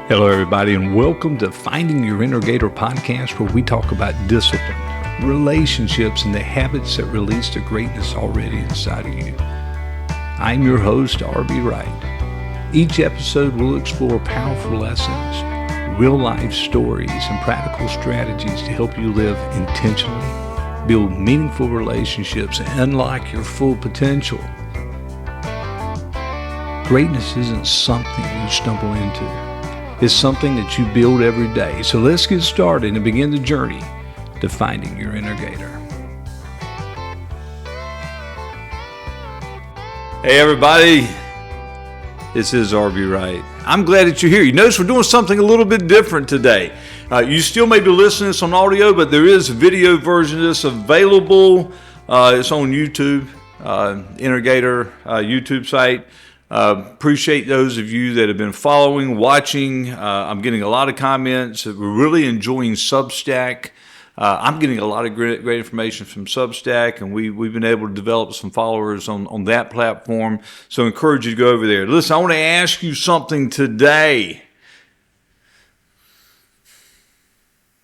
Hello, everybody, and welcome to Finding Your Innergator podcast, where we talk about discipline, relationships, and the habits that release the greatness already inside of you. I'm your host, Wright. Each episode will explore powerful lessons, real-life stories, and practical strategies to help you live intentionally, build meaningful relationships, and unlock your full potential. Greatness isn't something you stumble into. It's something that you build every day. So let's get started and begin the journey to finding your Innergator. Hey everybody, this is Wright. I'm glad that you're here. You notice we're doing something a little bit different today. You still may be listening to this on audio, but there is a video version of this available. It's on YouTube, Innergator YouTube site. Appreciate those of you that have been following, watching. I'm getting a lot of comments. We're really enjoying Substack. I'm getting a lot of great information from Substack, and we've been able to develop some followers on that platform. So I encourage you to go over there. Listen, I want to ask you something today.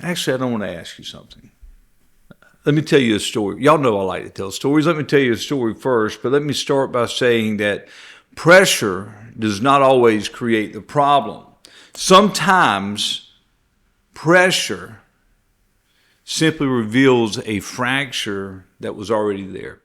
Actually, I don't want to ask you something. Let me tell you a story. Y'all know I like to tell stories. Let me tell you a story first, but let me start by saying that pressure does not always create the problem. Sometimes pressure simply reveals a fracture that was already there.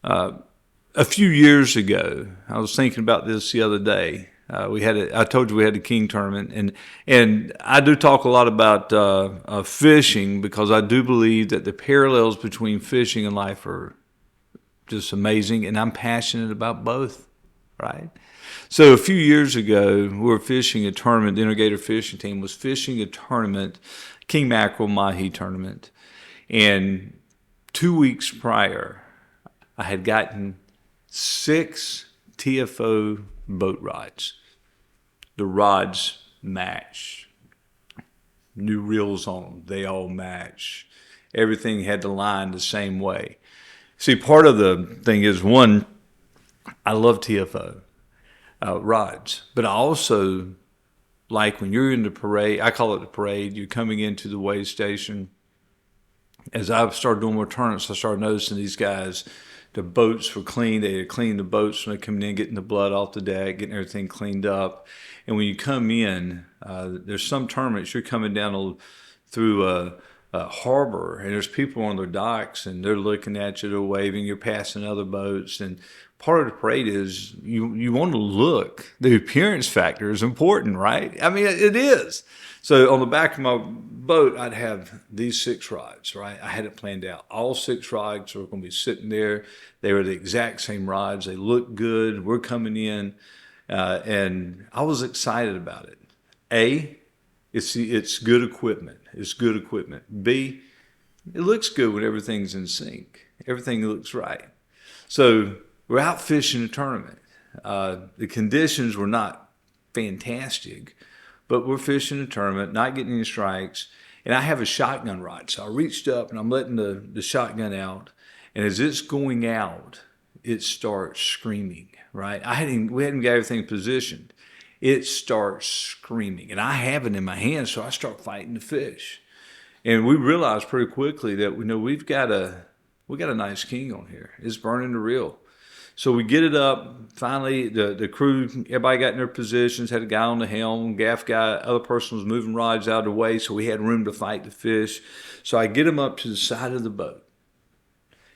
A few years ago, I was thinking about this the other day. I told you we had the King tournament, and I do talk a lot about fishing because I do believe that the parallels between fishing and life are just amazing, and I'm passionate about both, right? So a few years ago, we were fishing a tournament. The Innergator fishing team was fishing a tournament, king mackerel mahi tournament, and 2 weeks prior, I had gotten 6 TFO boat rods. The rods matched. New reels on them. They all match. Everything had to line the same way. See, part of the thing is, one, I love TFO rods, but I also like when you're in the parade, I call it the parade, you're coming into the weigh station. As I started doing more tournaments, I started noticing these guys, the boats were clean. They had cleaned the boats when they come in, getting the blood off the deck, getting everything cleaned up. And when you come in, there's some tournaments, you're coming down through a harbor, and there's people on their docks, and they're looking at you, they're waving, you're passing other boats, and part of the parade is you want to look. The appearance factor is important, right? I mean, it is. So on the back of my boat, I'd have these 6 rods, right? I had it planned out. All 6 rods were going to be sitting there. They were the exact same rods. They looked good. We're coming in, and I was excited about it. A, it's good equipment. It's good equipment. B, it looks good when everything's in sync. Everything looks right. So we're out fishing a tournament. The conditions were not fantastic, but we're fishing a tournament, not getting any strikes. And I have a shotgun rod. So I reached up and I'm letting the shotgun out. And as it's going out, it starts screaming, right? We hadn't got everything positioned. It starts screaming, and I have it in my hand, so I start fighting the fish. And we realized pretty quickly that we got a nice king on here. It's burning the reel. So we get it up. Finally, the crew, everybody got in their positions, had a guy on the helm, gaff guy, other person was moving rods out of the way, so we had room to fight the fish. So I get him up to the side of the boat.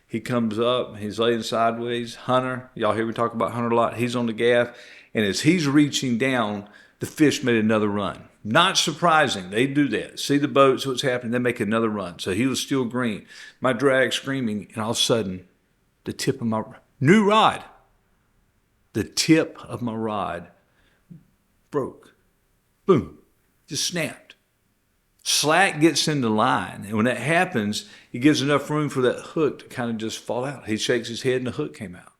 He comes up, he's laying sideways. Hunter, y'all hear me talk about Hunter a lot. He's on the gaff. And as he's reaching down, the fish made another run. Not surprising. They do that. See the boat, see what's happening, they make another run. So he was still green. My drag screaming, and all of a sudden, the tip of my new rod, the tip of my rod broke. Boom. Just snapped. Slack gets in the line. And when that happens, it gives enough room for that hook to kind of just fall out. He shakes his head, and the hook came out.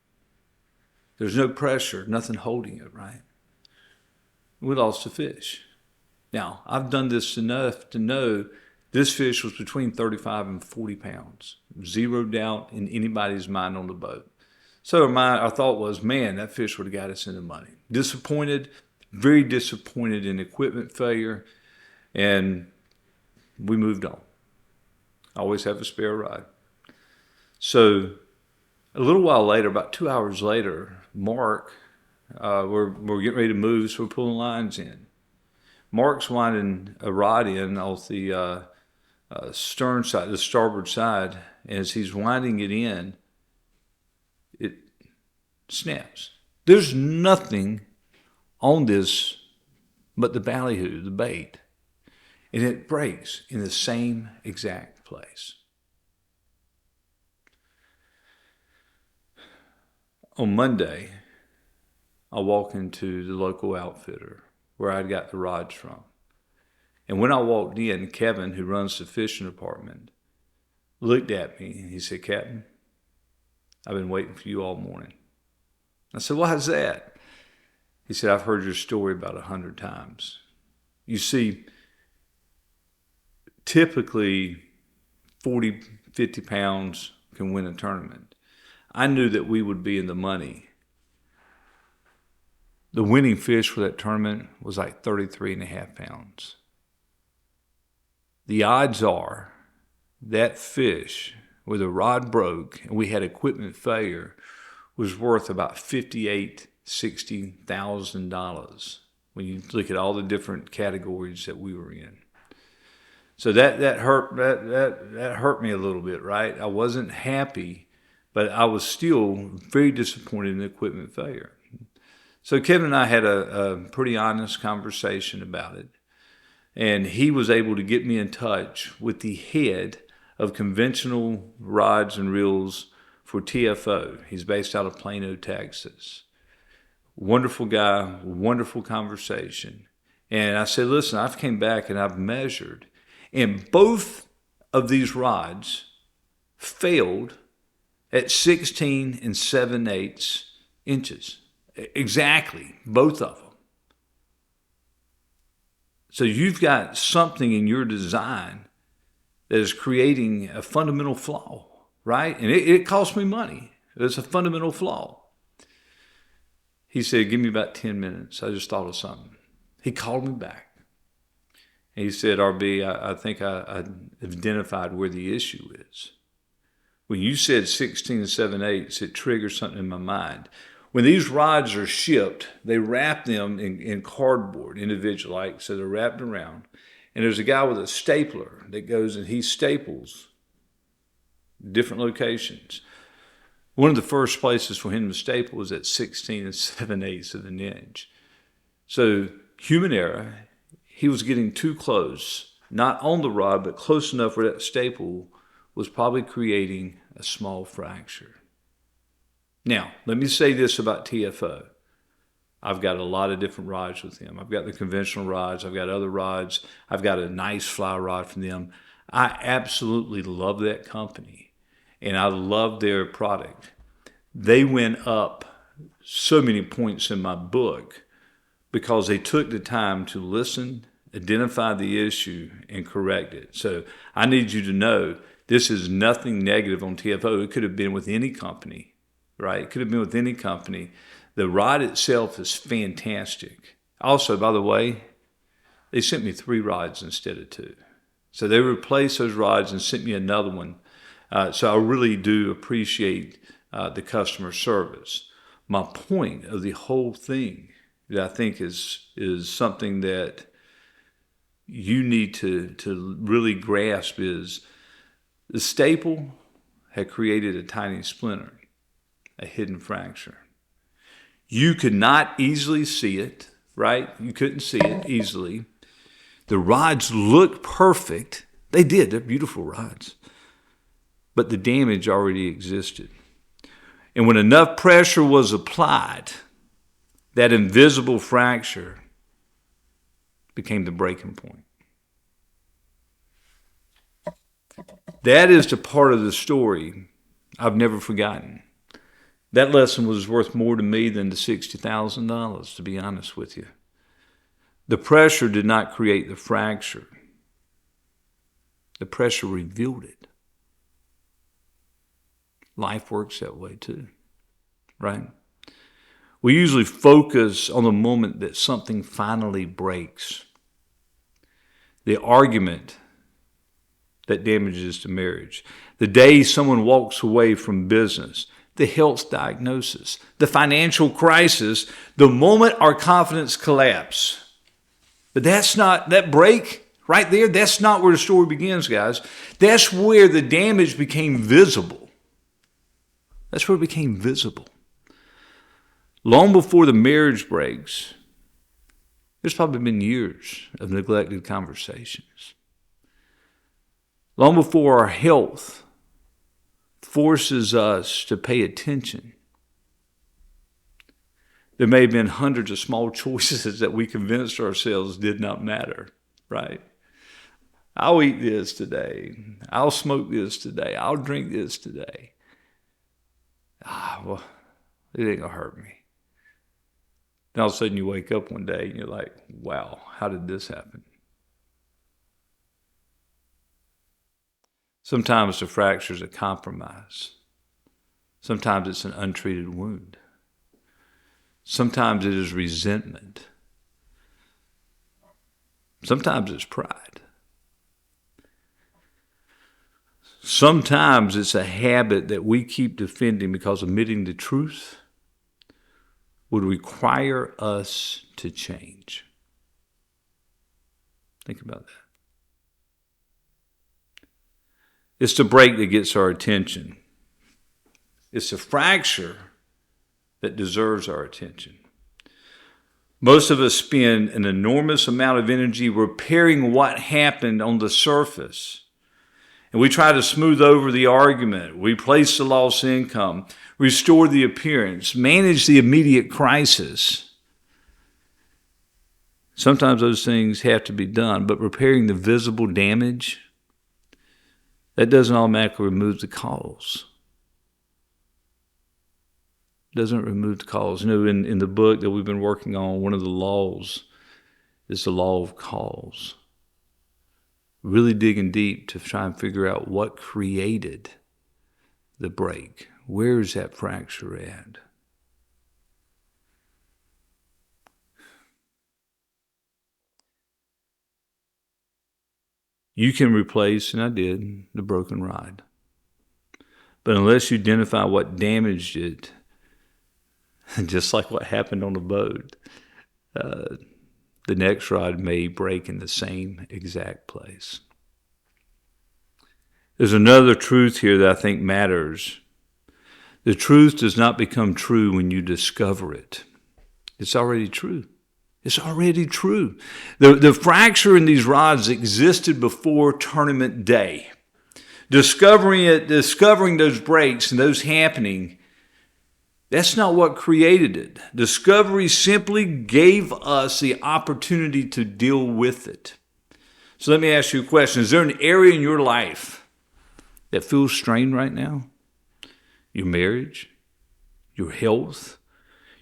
There's no pressure, nothing holding it, right? We lost the fish. Now, I've done this enough to know this fish was between 35 and 40 pounds. Zero doubt in anybody's mind on the boat. So our thought was, man, that fish would have got us in the money. Disappointed, very disappointed in equipment failure, and we moved on. I always have a spare rod. So a little while later, about 2 hours later, Mark, we're getting ready to move, so we're pulling lines in. Mark's winding a rod in off the stern side, the starboard side, and as he's winding it in, it snaps. There's nothing on this but the ballyhoo, the bait, and it breaks in the same exact place. On Monday, I walk into the local outfitter where I'd got the rods from. And when I walked in, Kevin, who runs the fishing department, looked at me and he said, "Captain, I've been waiting for you all morning." I said, "Why is that?" He said, "I've heard your story about 100 times. You see, typically 40, 50 pounds can win a tournament. I knew that we would be in the money. The winning fish for that tournament was like 33 and a half pounds. The odds are that fish, where the rod broke and we had equipment failure, was worth about $58,000, $60,000 when you look at all the different categories that we were in. So that hurt me a little bit, right? I wasn't happy, but I was still very disappointed in the equipment failure. So Kevin and I had a pretty honest conversation about it. And he was able to get me in touch with the head of conventional rods and reels for TFO. He's based out of Plano, Texas. Wonderful guy, wonderful conversation. And I said, "Listen, I've came back and I've measured. And both of these rods failed at 16 and 7/8 inches. Exactly, both of them. So you've got something in your design that is creating a fundamental flaw, right? And it cost me money. It's a fundamental flaw." He said, "Give me about 10 minutes. I just thought of something." He called me back. And he said, "RB, I think I identified where the issue is. When you said 16 and 7/8, it triggered something in my mind. When these rods are shipped, they wrap them in cardboard individually, so they're wrapped around. And there's a guy with a stapler that goes and he staples different locations. One of the first places for him to staple was at 16 and 7/8 of an inch. So human error, he was getting too close, not on the rod, but close enough where that staple was probably creating a small fracture. Now, let me say this about TFO. I've got a lot of different rods with them. I've got the conventional rods. I've got other rods. I've got a nice fly rod from them. I absolutely love that company, and I love their product. They went up so many points in my book because they took the time to listen, identify the issue, and correct it. So I need you to know this is nothing negative on TFO. It could have been with any company. Right? It could have been with any company. The rod itself is fantastic. Also, by the way, they sent me 3 rods instead of 2. So they replaced those rods and sent me another one. So I really do appreciate the customer service. My point of the whole thing that I think is something that you need to really grasp is the staple had created a tiny splinter, a hidden fracture. You could not easily see it, right? You couldn't see it easily. The rods looked perfect. They did. They're beautiful rods. But the damage already existed. And when enough pressure was applied, that invisible fracture became the breaking point. That is the part of the story I've never forgotten. That lesson was worth more to me than the $60,000, to be honest with you. The pressure did not create the fracture. The pressure revealed it. Life works that way too, right? We usually focus on the moment that something finally breaks. The argument that damages the marriage. The day someone walks away from business. The health diagnosis. The financial crisis. The moment our confidence collapses. But that's not, that break right there, that's not where the story begins, guys. That's where the damage became visible. That's where it became visible. Long before the marriage breaks, there's probably been years of neglected conversations. Long before our health forces us to pay attention, there may have been hundreds of small choices that we convinced ourselves did not matter, right? I'll eat this today. I'll smoke this today. I'll drink this today. Well, it ain't gonna hurt me. Then all of a sudden you wake up one day and you're like, wow, how did this happen? Sometimes the fracture is a compromise. Sometimes it's an untreated wound. Sometimes it is resentment. Sometimes it's pride. Sometimes it's a habit that we keep defending because admitting the truth would require us to change. Think about that. It's the break that gets our attention. It's the fracture that deserves our attention. Most of us spend an enormous amount of energy repairing what happened on the surface. And we try to smooth over the argument, replace the lost income, restore the appearance, manage the immediate crisis. Sometimes those things have to be done, but repairing the visible damage, that doesn't automatically remove the cause. Doesn't remove the cause. You know, in the book that we've been working on, one of the laws is the law of cause. Really digging deep to try and figure out what created the break. Where is that fracture at? You can replace, and I did, the broken rod. But unless you identify what damaged it, just like what happened on the boat, the next rod may break in the same exact place. There's another truth here that I think matters. The truth does not become true when you discover it. It's already true. It's already true. The fracture in these rods existed before tournament day. Discovering those breaks and those happening, that's not what created it. Discovery simply gave us the opportunity to deal with it. So let me ask you a question. Is there an area in your life that feels strained right now? Your marriage, your health,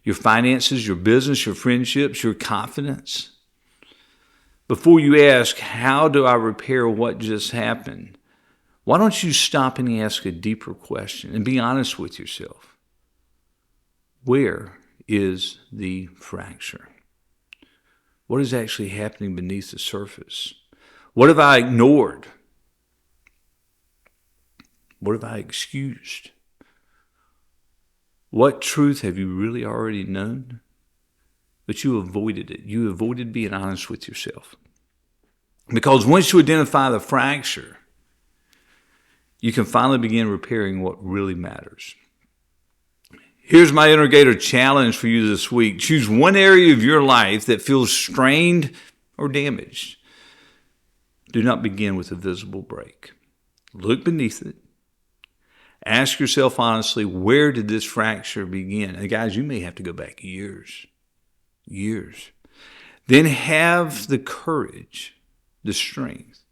your finances, your business, your friendships, your confidence? Before you ask, how do I repair what just happened? Why don't you stop and ask a deeper question and be honest with yourself? Where is the fracture? What is actually happening beneath the surface? What have I ignored? What have I excused? What truth have you really already known? But you avoided it. You avoided being honest with yourself. Because once you identify the fracture, you can finally begin repairing what really matters. Here's my Innergator challenge for you this week. Choose one area of your life that feels strained or damaged. Do not begin with a visible break. Look beneath it. Ask yourself honestly, where did this fracture begin? And guys, you may have to go back years. Then have the courage, the strength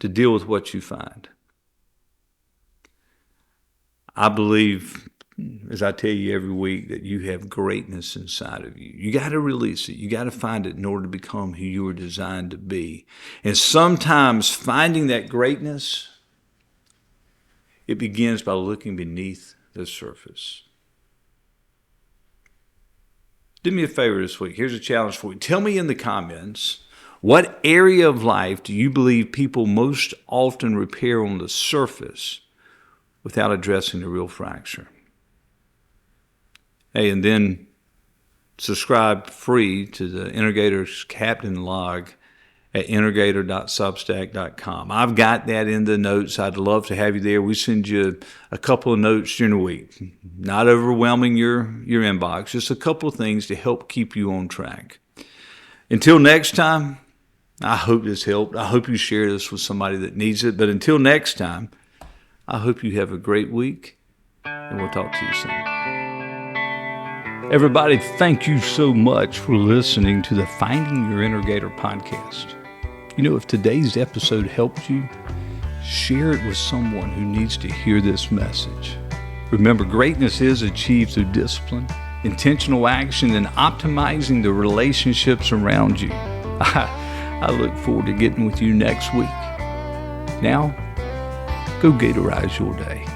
to deal with what you find. I believe, as I tell you every week, that you have greatness inside of you. You got to release it. You got to find it in order to become who you were designed to be. And sometimes finding that greatness, it begins by looking beneath the surface. do me a favor this week. Here's a challenge for you. Tell me in the comments, what area of life do you believe people most often repair on the surface without addressing the real fracture? Hey, and then subscribe free to the Innergator's Captain log at innergator.substack.com. I've got that in the notes. I'd love to have you there. We send you a couple of notes during the week, not overwhelming your inbox, just a couple of things to help keep you on track. Until next time, I hope this helped. I hope you share this with somebody that needs it. But until next time, I hope you have a great week, and we'll talk to you soon. Everybody, thank you so much for listening to the Finding Your Innergator podcast. You know, if today's episode helped you, share it with someone who needs to hear this message. Remember, greatness is achieved through discipline, intentional action, and optimizing the relationships around you. I look forward to getting with you next week. Now, go Gatorize your day.